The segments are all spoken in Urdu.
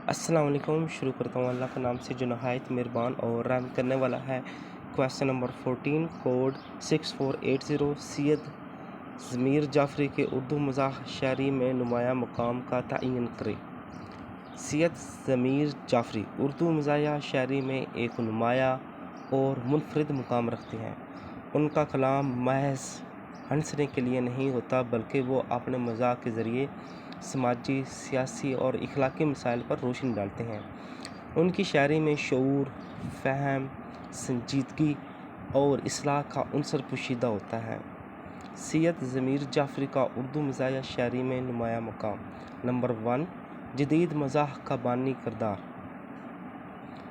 السلام علیکم۔ شروع کرتا ہوں اللہ کے نام سے جو نہایت مہربان اور رحم کرنے والا ہے۔ کویسچن نمبر 14 کوڈ 6480 سید ضمیر جعفری کے اردو مزاح شاعری میں نمایاں مقام کا تعین کریں۔ سید ضمیر جعفری اردو مزاح شاعری میں ایک نمایاں اور منفرد مقام رکھتے ہیں۔ ان کا کلام محض ہنسنے کے لیے نہیں ہوتا بلکہ وہ اپنے مزاح کے ذریعے سماجی، سیاسی اور اخلاقی مسائل پر روشنی ڈالتے ہیں۔ ان کی شاعری میں شعور، فہم، سنجیدگی اور اصلاح کا عنصر پوشیدہ ہوتا ہے۔ سید ضمیر جعفری کا اردو مزاح شاعری میں نمایاں مقام۔ نمبر 1، جدید مزاح کا بانی کردار۔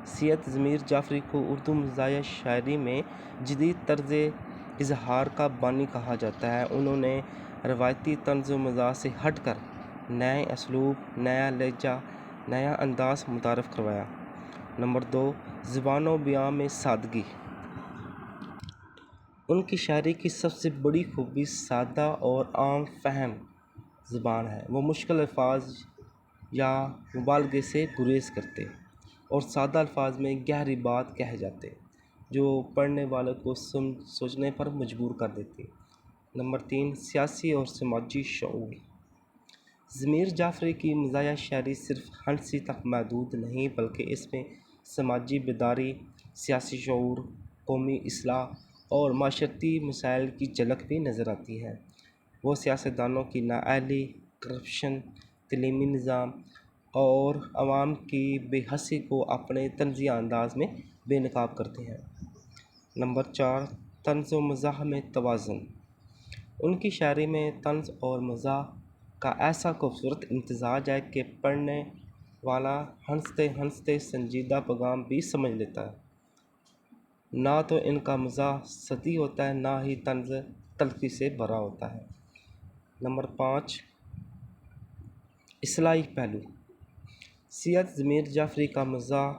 سید ضمیر جعفری کو اردو مزاح شاعری میں جدید طرز اظہار کا بانی کہا جاتا ہے۔ انہوں نے روایتی طنز و مزاح سے ہٹ کر نئے اسلوب، نیا لہجہ، نیا انداز متعارف کروایا۔ نمبر 2، زبان و بیان میں سادگی۔ ان کی شاعری کی سب سے بڑی خوبی سادہ اور عام فہم زبان ہے۔ وہ مشکل الفاظ یا مبالغے سے گریز کرتے اور سادہ الفاظ میں گہری بات کہہ جاتے جو پڑھنے والے کو سوچنے پر مجبور کر دیتی۔ نمبر 3، سیاسی اور سماجی شعور۔ ضمیر جعفری کی مزاح شاعری صرف ہنسی تک محدود نہیں بلکہ اس میں سماجی بیداری، سیاسی شعور، قومی اصلاح اور معاشرتی مسائل کی جھلک بھی نظر آتی ہے۔ وہ سیاستدانوں کی نااہلی، کرپشن، تعلیمی نظام اور عوام کی بے حسی کو اپنے طنزیہ انداز میں بے نقاب کرتے ہیں۔ نمبر 4، طنز و مزاح میں توازن۔ ان کی شاعری میں طنز اور مزاح کا ایسا خوبصورت امتزاج ہے کہ پڑھنے والا ہنستے ہنستے سنجیدہ پیغام بھی سمجھ لیتا ہے۔ نہ تو ان کا مزاح سطحی ہوتا ہے نہ ہی طنز تلخی سے بھرا ہوتا ہے۔ نمبر 5، اصلاحی پہلو۔ سید ضمیر جعفری کا مزاح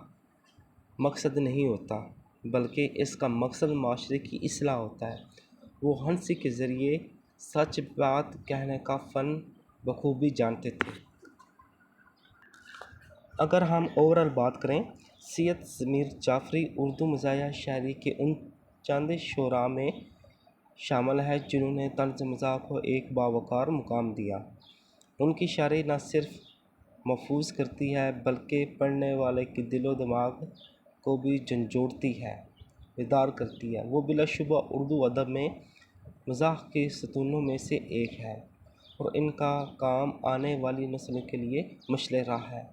مقصد نہیں ہوتا بلکہ اس کا مقصد معاشرے کی اصلاح ہوتا ہے۔ وہ ہنسی کے ذریعے سچ بات کہنے کا فن بخوبی جانتے تھے۔ اگر ہم اوورآل بات کریں، سید ضمیر جعفری اردو مزاح شاعری کے ان چند شعراء میں شامل ہیں جنہوں نے طنز مزاح کو ایک باوقار مقام دیا۔ ان کی شاعری نہ صرف محفوظ کرتی ہے بلکہ پڑھنے والے کے دل و دماغ کو بھی جھنجھوڑتی ہے، بیدار کرتی ہے۔ وہ بلا شبہ اردو ادب میں مزاح کے ستونوں میں سے ایک ہے اور ان کا کام آنے والی نسلوں کے لیے مشعل راہ ہے۔